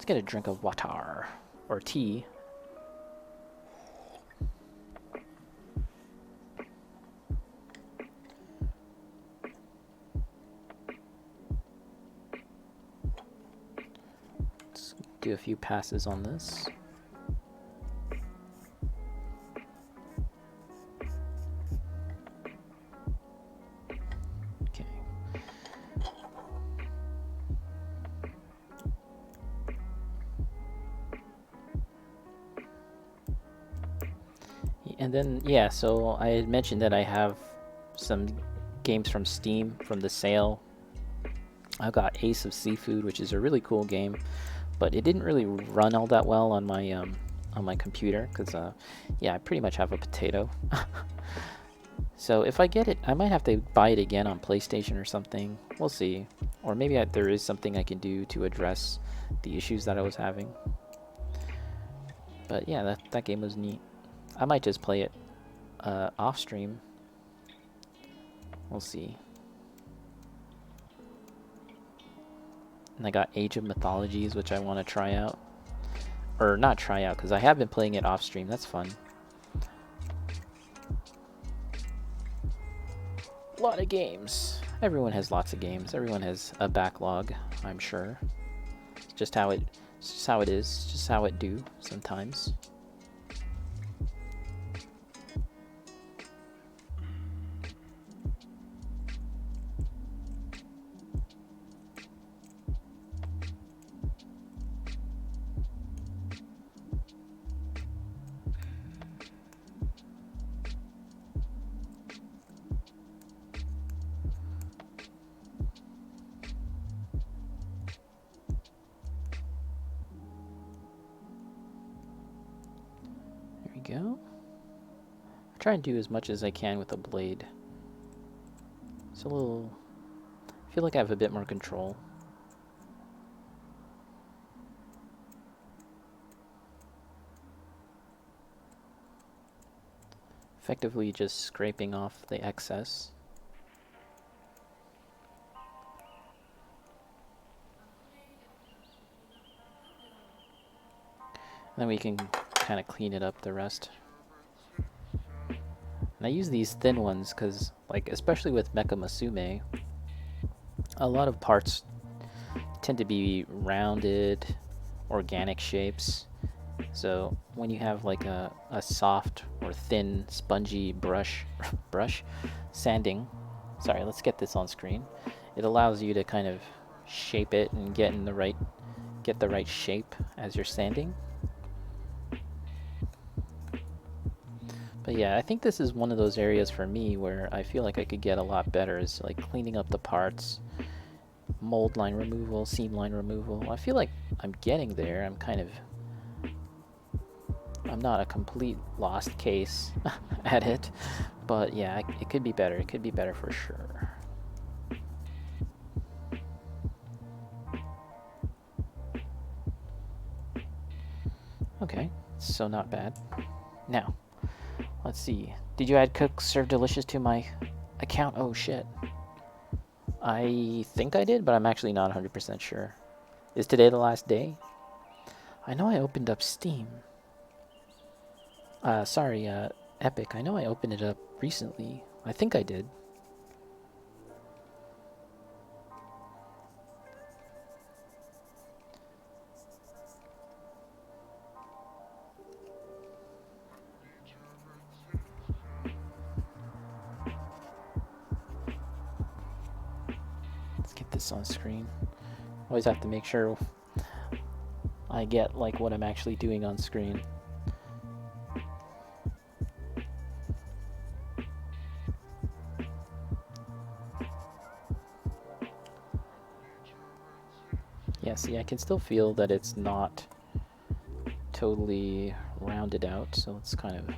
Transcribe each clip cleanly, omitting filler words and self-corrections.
Let's get a drink of water. Or tea. Let's do a few passes on this. Okay. And then, yeah, so I had mentioned that I have some games from Steam from the sale. I got Ace of Seafood, which is a really cool game, but it didn't really run all that well on my computer because, yeah, I pretty much have a potato. So if I get it, I might have to buy it again on PlayStation or something. We'll see. Or maybe there is something I can do to address the issues that I was having. But yeah, that game was neat. I might just play it off stream. We'll see. And I got Age of Mythologies, which I want to try out. Or not try out, because I have been playing it off stream. That's fun. A lot of games. Everyone has lots of games. Everyone has a backlog, I'm sure. It's just how it is. It's just how it do sometimes. Go. I try and do as much as I can with a blade. It's a little... I feel like I have a bit more control. Effectively just scraping off the excess. And then we can kind of clean it up the rest. And I use these thin ones because, like, especially with Mecha Musume, a lot of parts tend to be rounded, organic shapes. So when you have like a soft or thin, spongy brush sanding, sorry, let's get this on screen. It allows you to kind of shape it and get the right shape as you're sanding. But yeah, I think this is one of those areas for me where I feel like I could get a lot better, is like cleaning up the parts, mold line removal, seam line removal. I feel like I'm getting there. I'm not a complete lost case at it, but yeah, it could be better. It could be better for sure. Okay, so not bad. Now, let's see. Did you add Cook Serve Delicious to my account? Oh shit. I think I did, but I'm actually not 100% sure. Is today the last day? I know I opened up Steam. Sorry, Epic. I know I opened it up recently. I think I did. Let's get this on screen. Always have to make sure I get like what I'm actually doing on screen. Yeah, see, I can still feel that it's not totally rounded out, so it's kind of...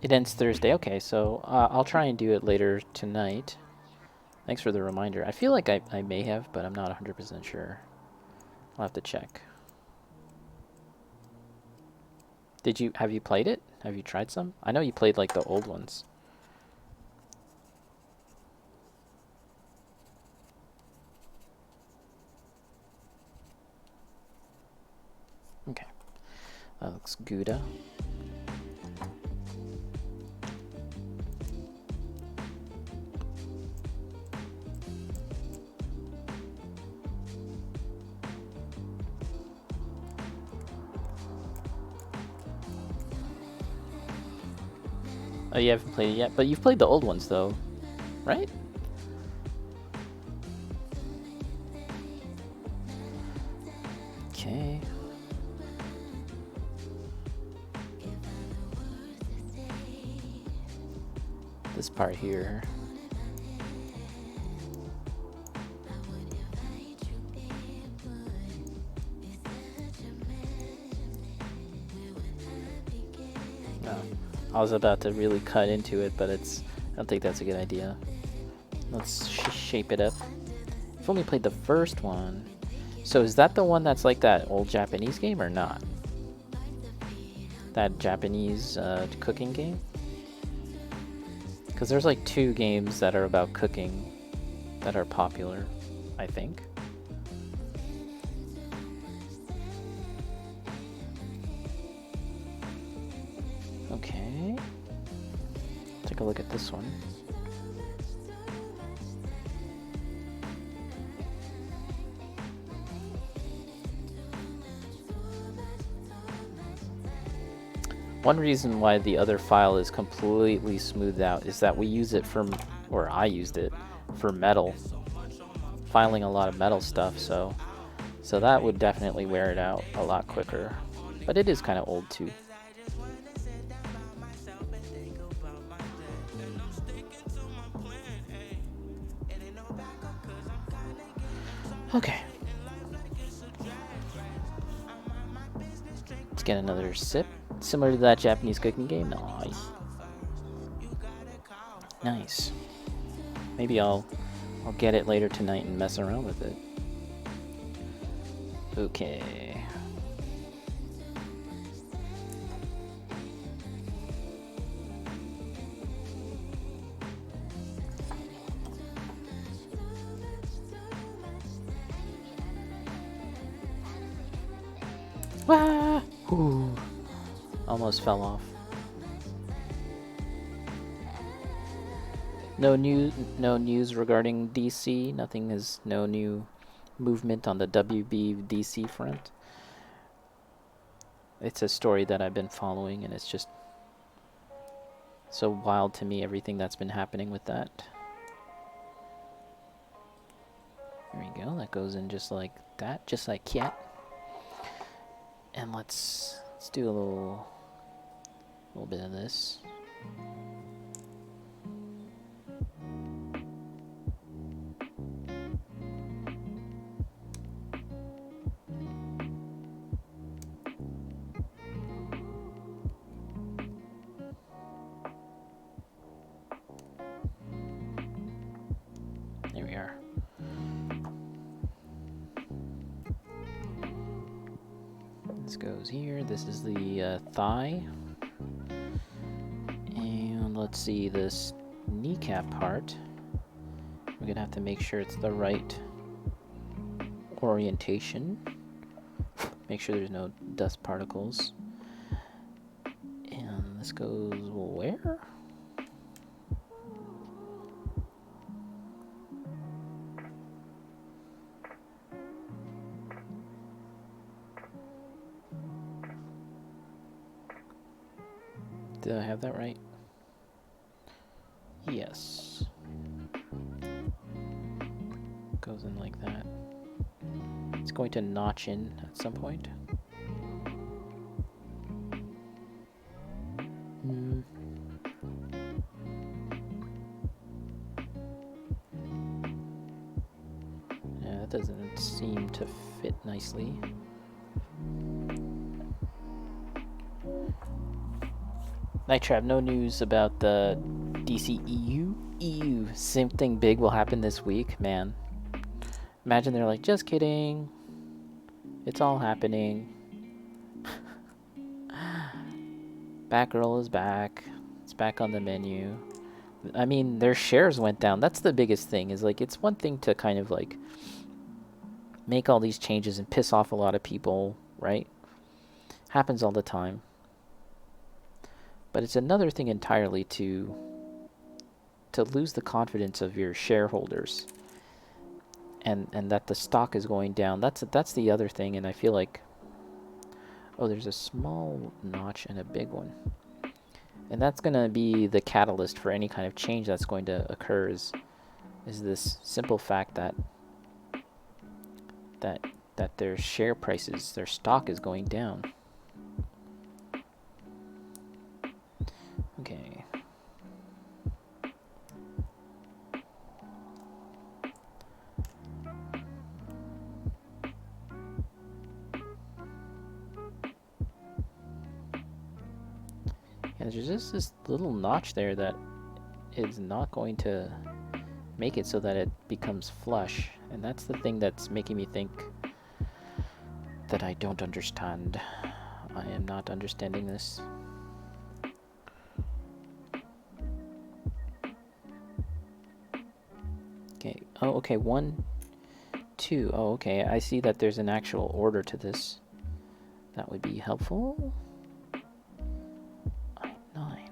It ends Thursday. Okay, so I'll try and do it later tonight. Thanks for the reminder. I feel like I may have, but I'm not 100% sure. I'll have to check. Have you played it? Have you tried some? I know you played like the old ones. Okay. That looks Gouda. Oh, you haven't played it yet? But you've played the old ones though, right? Okay. This part here. Oh, I was about to really cut into it, but I don't think that's a good idea. Let's shape it up. I've only played the first one. So is that the one that's like that old Japanese game or not? That Japanese cooking game? Because there's like 2 games that are about cooking that are popular, I think. Okay. Take a look at this one. One reason why the other file is completely smoothed out is that we use it for, or I used it for metal, filing a lot of metal stuff, so that would definitely wear it out a lot quicker. But it is kind of old too. Okay. Let's get another sip. Similar to that Japanese cooking game. Nice. Nice. Maybe I'll get it later tonight and mess around with it. Okay. Wah! Ooh. Almost fell off. No news regarding DC. No new movement on the WB DC front. It's a story that I've been following, and it's just so wild to me, everything that's been happening with that. There we go. That goes in just like that, just like that. And let's do a little bit of this. There we are. This goes here. This is the thigh. And let's see, this kneecap part. We're gonna have to make sure it's the right orientation. Make sure there's no dust particles. And this goes where? Did I have that right? Yes. Goes in like that. It's going to notch in at some point. Yeah, that doesn't seem to fit nicely. Night Trap, no news about the DC EU. Same thing big will happen this week, man. Imagine they're like, just kidding. It's all happening. Batgirl is back. It's back on the menu. I mean, their shares went down. That's the biggest thing. Is like it's one thing to kind of like make all these changes and piss off a lot of people, right? Happens all the time. But it's another thing entirely to lose the confidence of your shareholders, and that the stock is going down. That's the other thing, and I feel like, oh, there's a small notch and a big one. And that's going to be the catalyst for any kind of change that's going to occur is this simple fact that their share prices, their stock is going down. Okay. And there's just this little notch there that is not going to make it so that it becomes flush. And that's the thing that's making me think that I don't understand. I am not understanding this. Okay. Oh, okay. 1, 2. Oh, okay. I see that there's an actual order to this. That would be helpful. 9.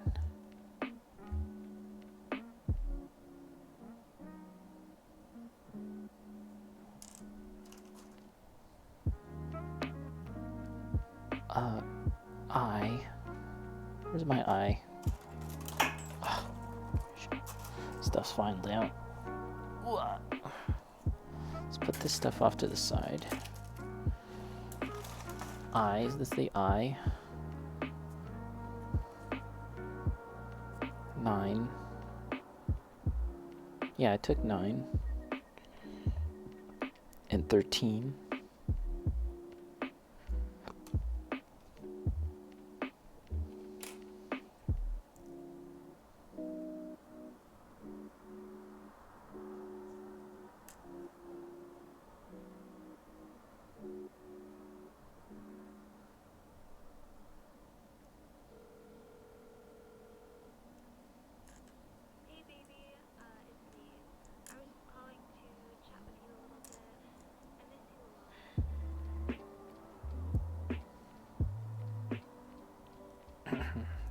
I. Where's my I? Oh, stuff's finally out. Let's put this stuff off to the side. I, is this the I? 9. Yeah, I took 9. And 13.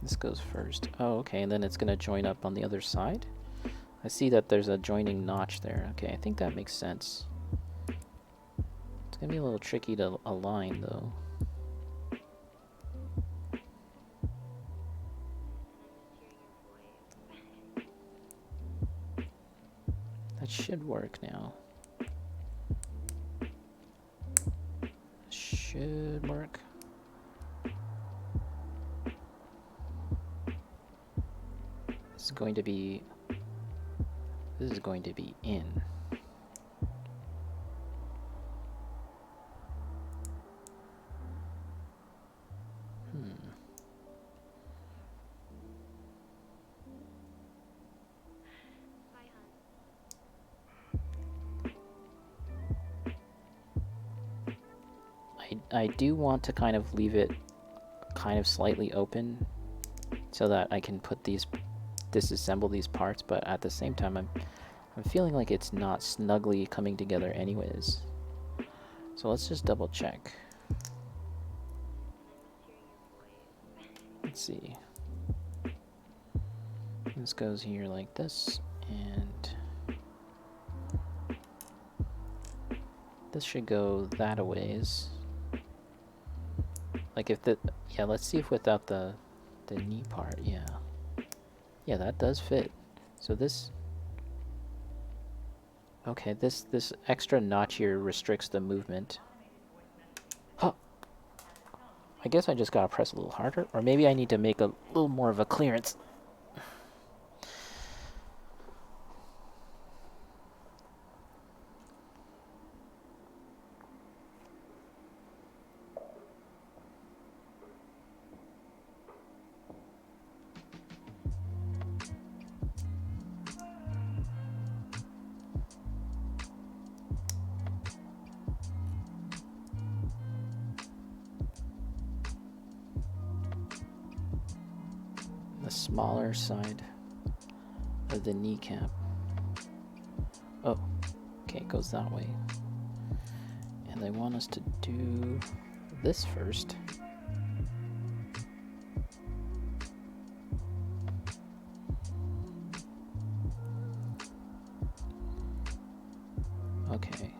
This goes first. Oh, okay, and then it's going to join up on the other side. I see that there's a joining notch there. Okay, I think that makes sense. It's going to be a little tricky to align, though. That should work now. Should work. This is going to be in. I do want to kind of leave it kind of slightly open so that I can put disassemble these parts, but at the same time I'm feeling like it's not snugly coming together anyways. So let's just double check. Let's see. This goes here like this, and this should go that a ways. Like if the, yeah, let's see if without the knee part, yeah. Yeah, that does fit. So this, okay, this extra notch here restricts the movement. Huh. I guess I just gotta press a little harder, or maybe I need to make a little more of a clearance. the smaller side of the kneecap. Oh, okay, it goes that way. And they want us to do this first. Okay.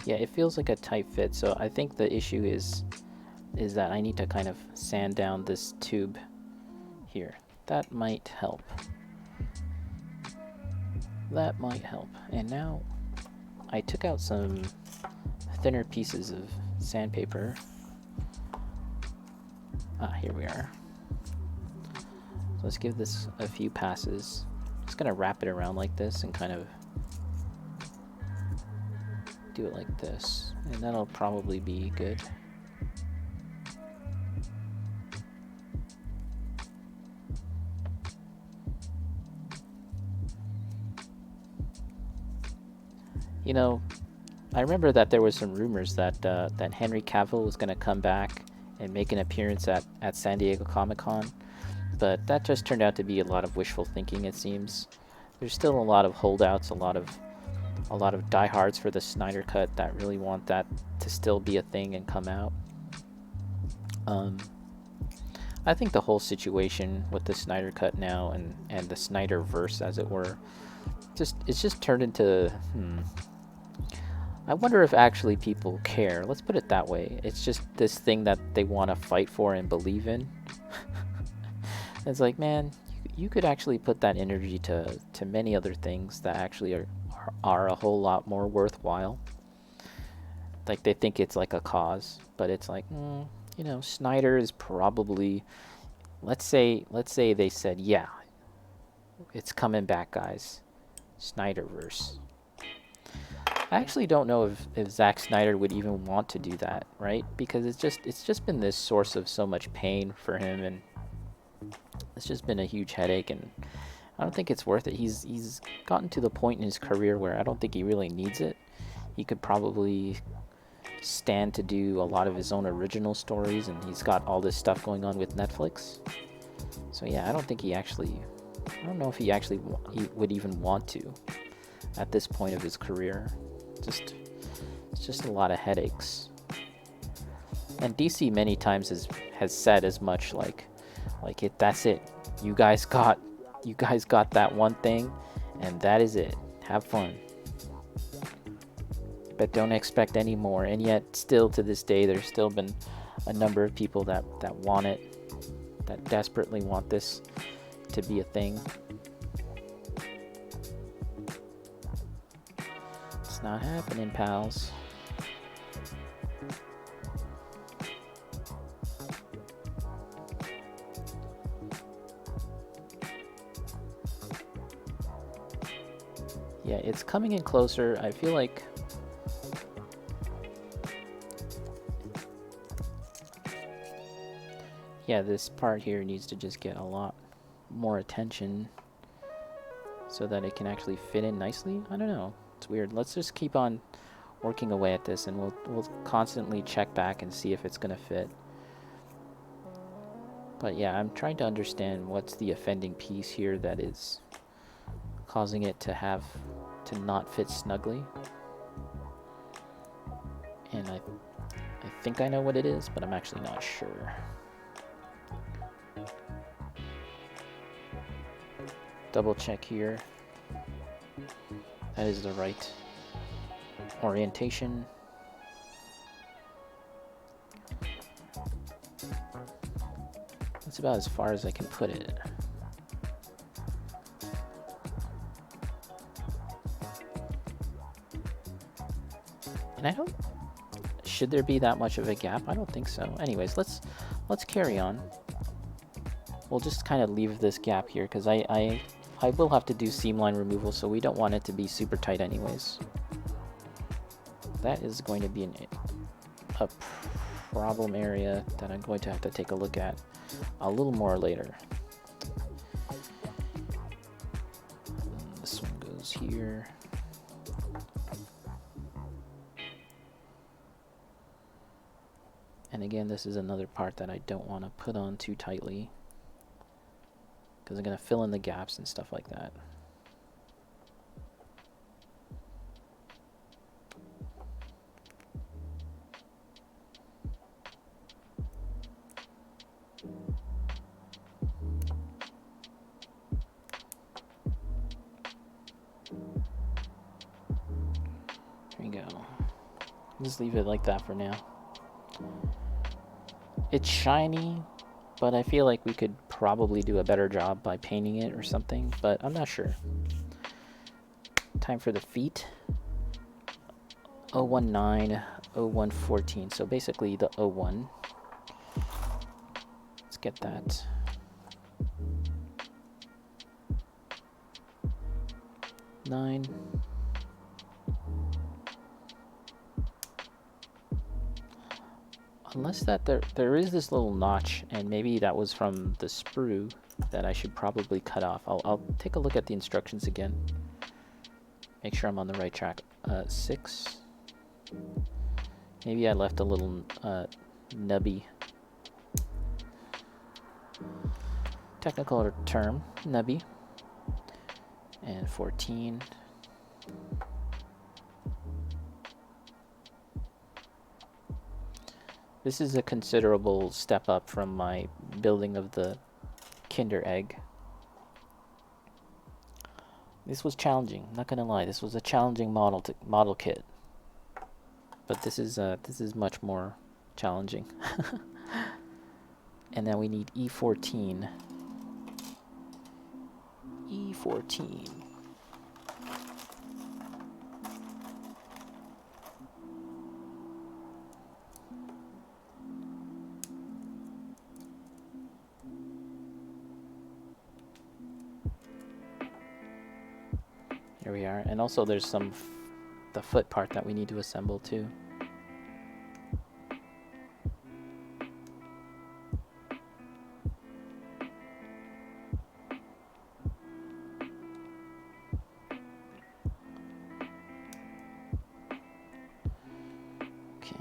Yeah, it feels like a tight fit, so I think the issue is that I need to kind of sand down this tube here. That might help. That might help. And now I took out some thinner pieces of sandpaper. Ah, here we are. So let's give this a few passes. Just gonna wrap it around like this and kind of do it like this, and that'll probably be good. You know, I remember that there was some rumors that that Henry Cavill was going to come back and make an appearance at San Diego Comic-Con, but that just turned out to be a lot of wishful thinking, it seems. There's still a lot of holdouts, a lot of diehards for the Snyder Cut that really want that to still be a thing and come out. I think the whole situation with the Snyder Cut now and the Snyderverse, as it were, it's just turned into I wonder if actually people care. Let's put it that way. It's just this thing that they want to fight for and believe in. It's like, man, you could actually put that energy to many other things that actually are a whole lot more worthwhile. Like, they think it's like a cause, but it's like, you know, Snyder is probably, let's say they said, yeah, it's coming back, guys, Snyderverse. I actually don't know if Zack Snyder would even want to do that, right? Because it's just been this source of so much pain for him, and it's just been a huge headache, and I don't think it's worth it. He's gotten to the point in his career where I don't think he really needs it. He could probably stand to do a lot of his own original stories, and he's got all this stuff going on with Netflix. So yeah, I don't know if he actually would even want to at this point of his career. It's just a lot of headaches. And DC many times has said as much, like that's it. You guys got that one thing, and that is it. Have fun. But don't expect any more. And yet, still to this day, there's still been a number of people that want it, that desperately want this to be a thing. It's not happening, pals. Yeah, it's coming in closer. I feel like yeah, this part here needs to just get a lot more attention so that it can actually fit in nicely. I don't know. It's weird. Let's just keep on working away at this, and we'll constantly check back and see if it's gonna fit. But yeah, I'm trying to understand what's the offending piece here that is causing it to not fit snugly. And I think I know what it is, but I'm actually not sure. Double check here. That is the right orientation. That's about as far as I can put it. And I don't... Should there be that much of a gap? I don't think so. Anyways, let's carry on. We'll just kind of leave this gap here, because I will have to do seam line removal, so we don't want it to be super tight anyways. That is going to be a problem area that I'm going to have to take a look at a little more later. This one goes here. And And again, this is another part that I don't want to put on too tightly, because I'm going to fill in the gaps and stuff like that. There you go. Just leave it like that for now. It's shiny, but I feel like we could probably do a better job by painting it or something, but I'm not sure. Time for the feet. 019, 0114, so basically the 01. Let's get that. Nine. Unless that there is this little notch, and maybe that was from the sprue that I should probably cut off. I'll take a look at the instructions again. Make sure I'm on the right track. 6. Maybe I left a little nubby. Technical term, nubby. And 14. This is a considerable step up from my building of the Kinder Egg. This was challenging, not gonna lie. This was a challenging model kit, but this is much more challenging. And then we need E14. E14. Here we are, and also there's some the foot part that we need to assemble too. Okay.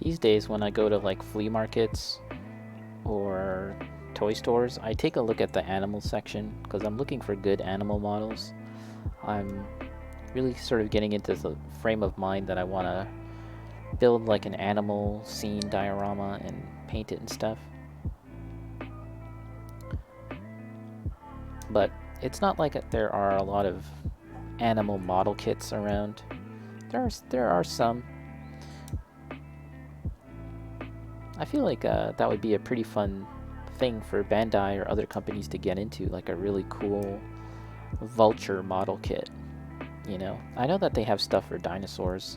These days when I go to like flea markets or toy stores, I take a look at the animal section because I'm looking for good animal models. I'm really sort of getting into the frame of mind that I want to build like an animal scene diorama and paint it and stuff. But it's not like there are a lot of animal model kits around. There are some. I feel like that would be a pretty fun thing for Bandai or other companies to get into, like a really cool vulture model kit. You know, I know that they have stuff for dinosaurs,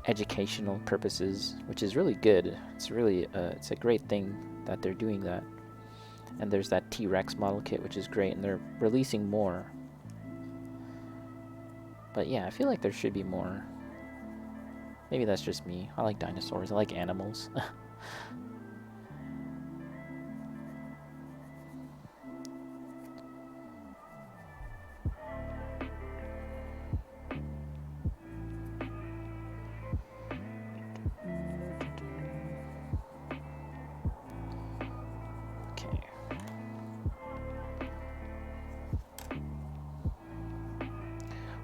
educational purposes, which is really good. It's really it's a great thing that they're doing that. And there's that T-Rex model kit, which is great, and they're releasing more. But yeah, I feel like there should be more. Maybe that's just me. I like dinosaurs. I like animals. Okay.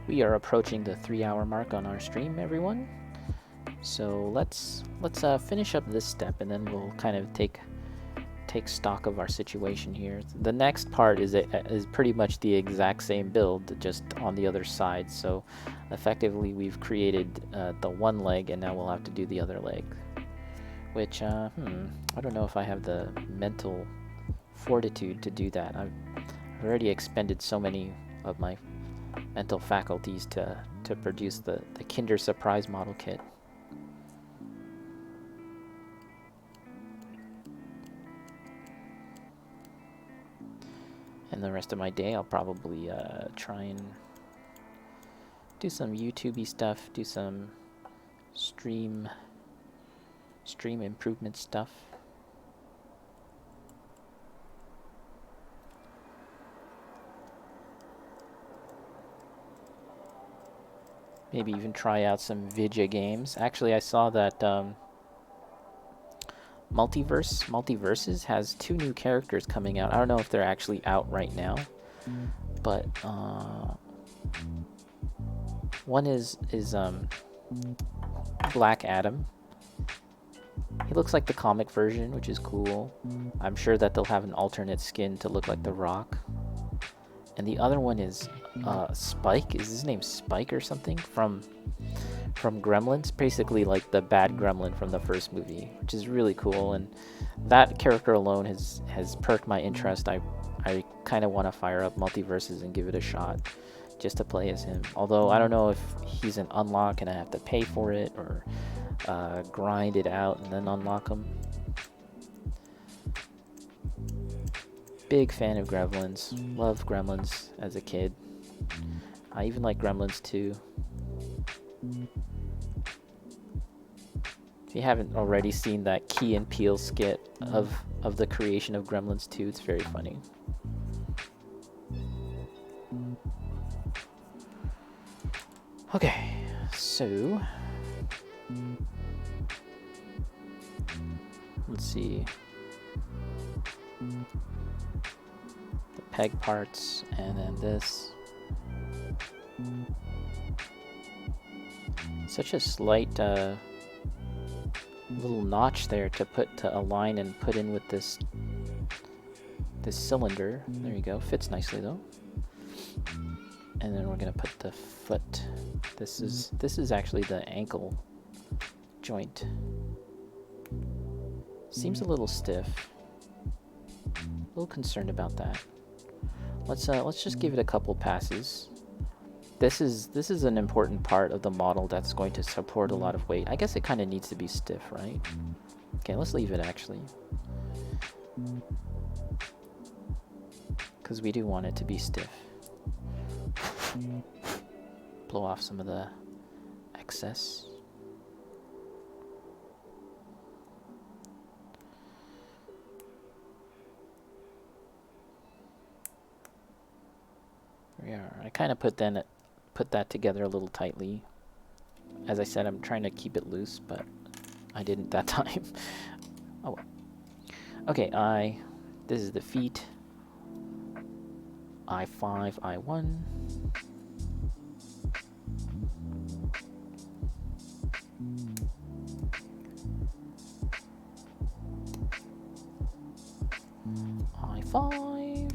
We are approaching the 3-hour mark on our stream, everyone. So let's finish up this step, and then we'll kind of take stock of our situation here. The next part is pretty much the exact same build, just on the other side. So effectively, we've created the one leg, and now we'll have to do the other leg. Which I don't know if I have the mental fortitude to do that. I've already expended so many of my mental faculties to produce the Kinder Surprise model kit. And the rest of my day, I'll probably try and do some YouTube-y stuff, do some stream improvement stuff. Maybe even try out some Vidya games. Actually, I saw that Multiverses has 2 new characters coming out. I don't know if they're actually out right now, but one is Black Adam. He looks like the comic version, which is cool. I'm sure that they'll have an alternate skin to look like The Rock. And the other one is Spike. Is his name Spike or something? From Gremlins, basically like the bad Gremlin from the first movie, which is really cool. And that character alone has perked my interest. I kind of want to fire up Multiverses and give it a shot, just to play as him. Although I don't know if he's an unlock and I have to pay for it, or grind it out and then unlock him. Big fan of Gremlins. Love Gremlins as a kid. I even like Gremlins 2. If you haven't already seen that Key and Peele skit of the creation of Gremlins 2, it's very funny. Okay, so let's see. The peg parts, and then this. Such a slight little notch there to align and put in with this cylinder. There you go. Fits nicely though. And then we're gonna put the foot. This is actually the ankle joint. Seems a little stiff. A little concerned about that. Let's just give it a couple passes. This is an important part of the model that's going to support a lot of weight. I guess it kind of needs to be stiff, right? Okay, let's leave it actually, because we do want it to be stiff. Blow off some of the excess. There we are. I kind of put that together a little tightly. As I said, I'm trying to keep it loose, but I didn't that time. Oh well. Okay, this is the feet. I5, I1. I5.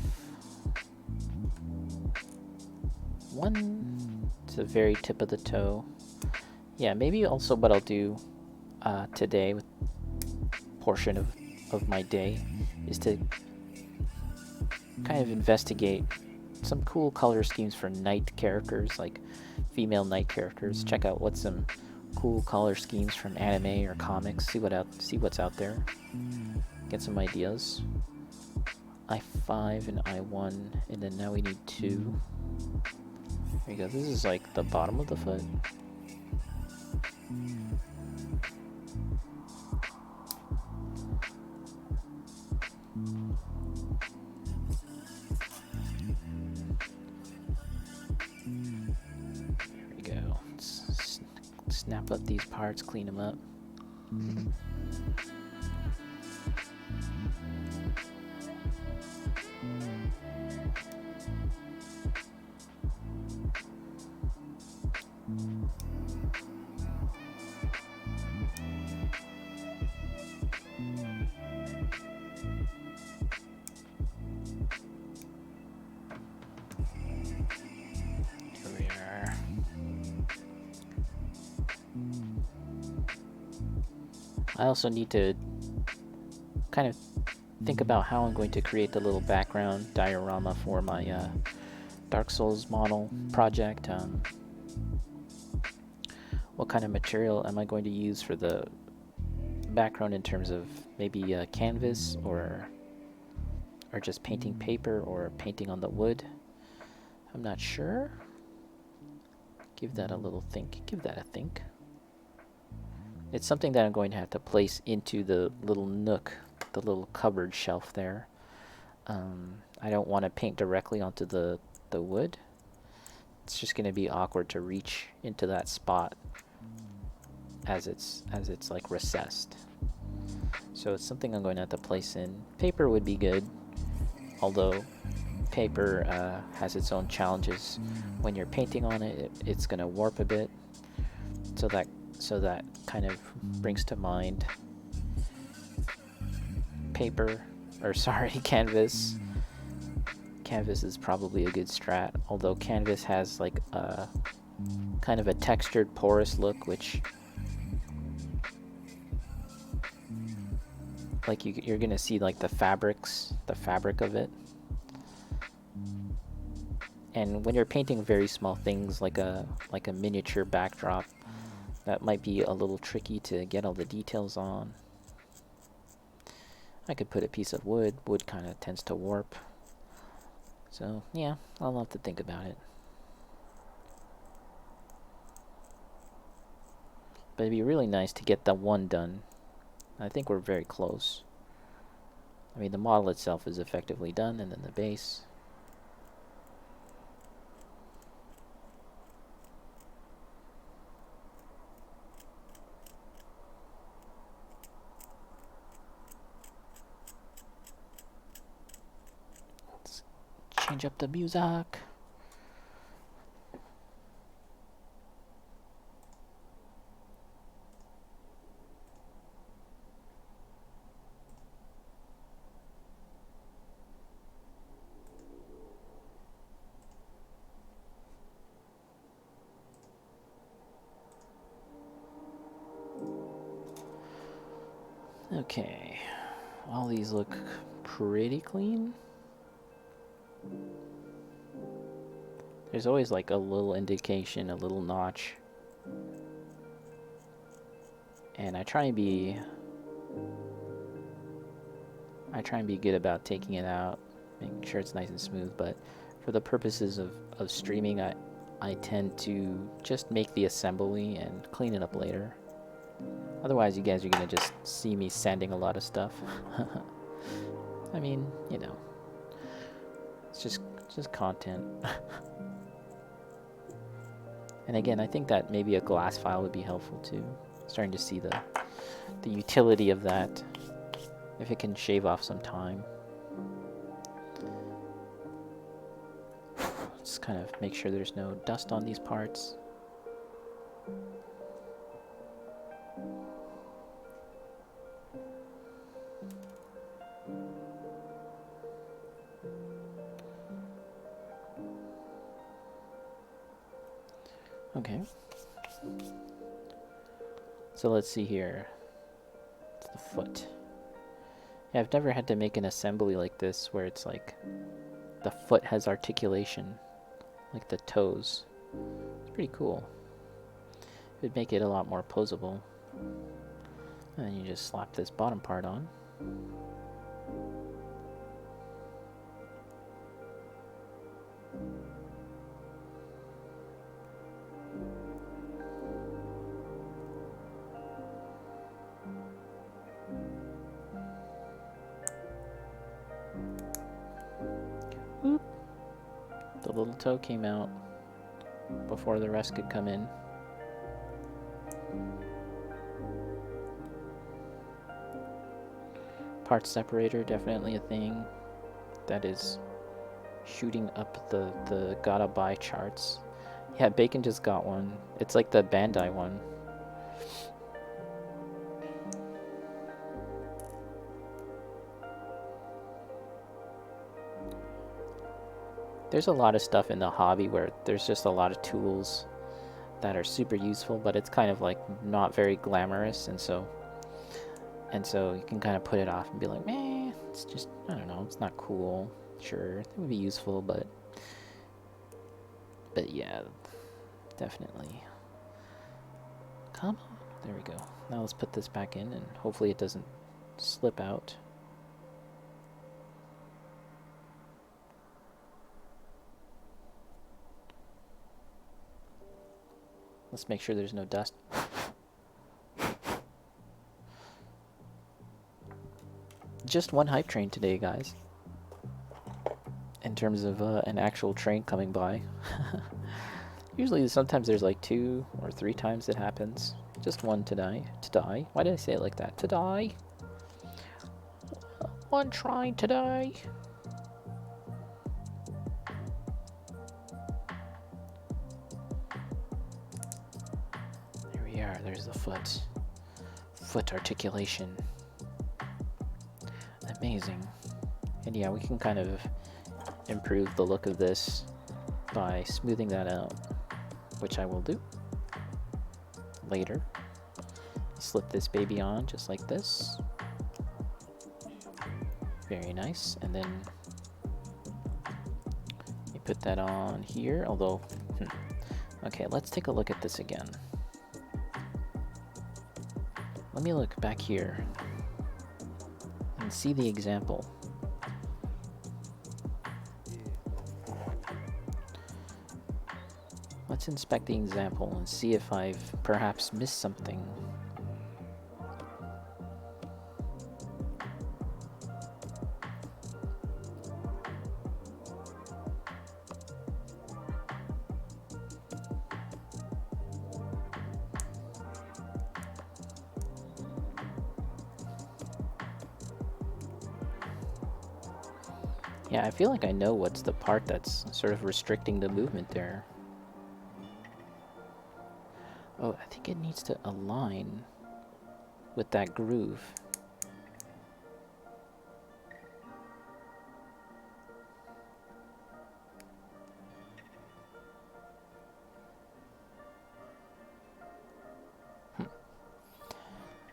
1. It's the very tip of the toe. Yeah, maybe also what I'll do today, with portion of my day, is to kind of investigate some cool color schemes for knight characters, like female knight characters. Check out what some cool color schemes from anime or comics. See what's out there. Get some ideas. I5 and I1, and then now we need 2. There you go. This is like the bottom of the foot. There we go. Let's snap up these parts, clean them up. Here we are. I also need to kind of think about how I'm going to create the little background diorama for my Dark Souls model project. What kind of material am I going to use for the background, in terms of maybe canvas or just painting paper or painting on the wood? I'm not sure. Give that a little think. Give that a think. It's something that I'm going to have to place into the little nook, the little cupboard shelf there. I don't want to paint directly onto the wood. it's just going to be awkward to reach into that spot as it's like recessed. So it's something I'm going to have to place in. Paper would be good, although paper has its own challenges. When you're painting on it, it's going to warp a bit. So that kind of brings to mind paper, or sorry, canvas. Canvas is probably a good strat, although canvas has like a kind of a textured, porous look, which like you're gonna see like the fabric of it. And when you're painting very small things like a miniature backdrop, that might be a little tricky to get all the details on. I could put a piece of wood. Wood kind of tends to warp. So yeah, I'll have to think about it. But it'd be really nice to get the one done. I think we're very close. I mean, the model itself is effectively done, and then the base. Let's change up the music. Okay, all these look pretty clean. There's always like a little indication, a little notch. And I try and be good about taking it out, making sure it's nice and smooth, but for the purposes of streaming, I tend to just make the assembly and clean it up later. Otherwise, you guys are gonna just see me sanding a lot of stuff. I mean, you know, it's just content. And again, I think that maybe a glass file would be helpful too. Starting to see the utility of that, if it can shave off some time. Let's kind of make sure there's no dust on these parts. Okay. So let's see here. It's the foot. Yeah, I've never had to make an assembly like this where it's like the foot has articulation, like the toes. It's pretty cool. It would make it a lot more posable. And then you just slap this bottom part on. Oop. The little toe came out before the rest could come in. Part separator, definitely a thing. That is shooting up the gotta buy charts. Yeah, Bacon just got one. It's like the Bandai one. There's a lot of stuff in the hobby where there's just a lot of tools that are super useful, but it's kind of like not very glamorous, and so you can kind of put it off and be like, meh, it's just, I don't know, it's not cool. Sure, it would be useful, but yeah, definitely. Come on, there we go. Now let's put this back in, and hopefully it doesn't slip out. Let's make sure there's no dust. Just one hype train today, guys. In terms of an actual train coming by. Usually sometimes there's like 2 or 3 times it happens. Just one to die. To die? Why did I say it like that? To die? One trying to die. There we are. There's the foot. Foot articulation. Amazing. And yeah, we can kind of improve the look of this by smoothing that out, which I will do later. Slip this baby on just like this. Very nice. And then you put that on here, although okay, let's take a look at this again. Let me look back here and see the example. Let's inspect the example and see if I've perhaps missed something. Yeah, I feel like I know what's the part that's sort of restricting the movement there. Oh, I think it needs to align with that groove.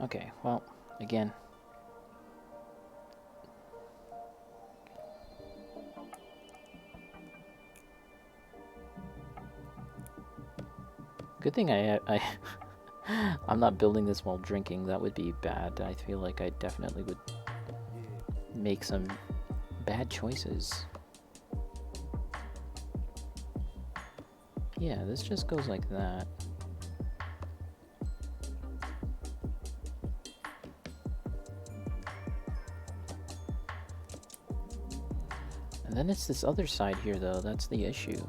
Okay, well, again. Good thing I'm not building this while drinking. That would be bad. I feel like I definitely would make some bad choices. Yeah, this just goes like that. And then it's this other side here, though. That's the issue.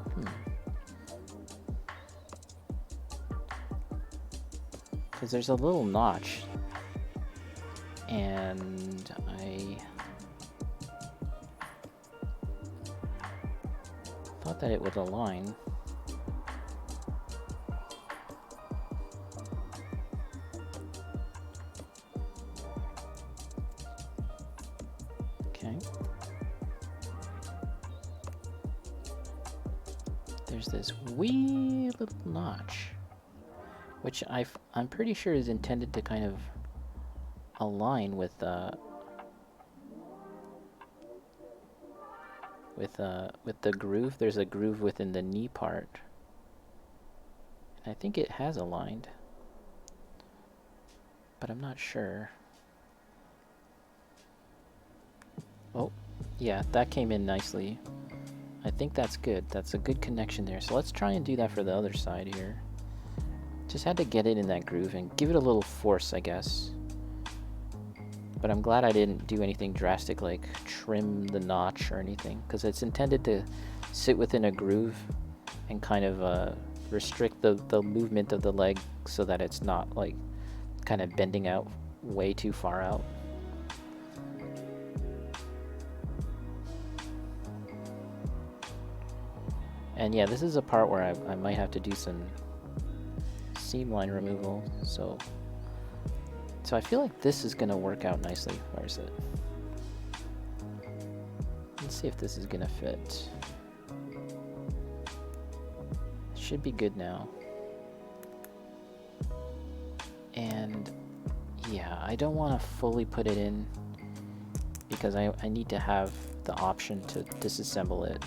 Because there's a little notch, and I thought that it would align. Okay. There's this wee little notch, which I'm pretty sure is intended to kind of align with the groove. There's a groove within the knee part, and I think it has aligned, but I'm not sure. Oh, yeah, that came in nicely. I think that's good. That's a good connection there. So let's try and do that for the other side here. Just had to get it in that groove and give it a little force, I guess. But I'm glad I didn't do anything drastic like trim the notch or anything, because it's intended to sit within a groove and kind of restrict the movement of the leg so that it's not like kind of bending out way too far out. And yeah, this is a part where I might have to do some seam line removal, so I feel like this is gonna work out nicely. Where is it? Let's see if this is gonna fit. Should be good now. And yeah, I don't want to fully put it in because I need to have the option to disassemble it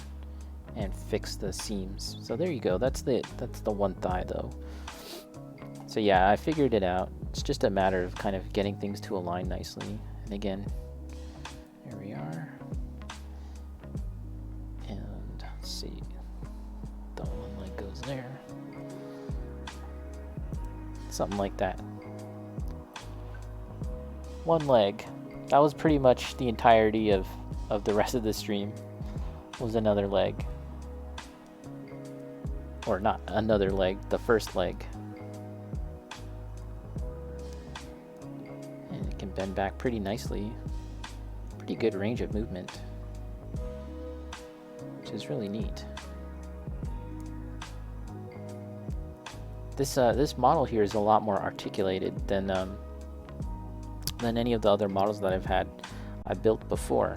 and fix the seams. So there you go. That's the one thigh though. So yeah, I figured it out. It's just a matter of kind of getting things to align nicely. And again, here we are. And let's see. The one leg goes there. Something like that. One leg. That was pretty much the entirety of the rest of the stream. Was another leg. or not another leg, the first leg. And it can bend back pretty nicely. Pretty good range of movement, which is really neat. This model here is a lot more articulated than any of the other models that I built before.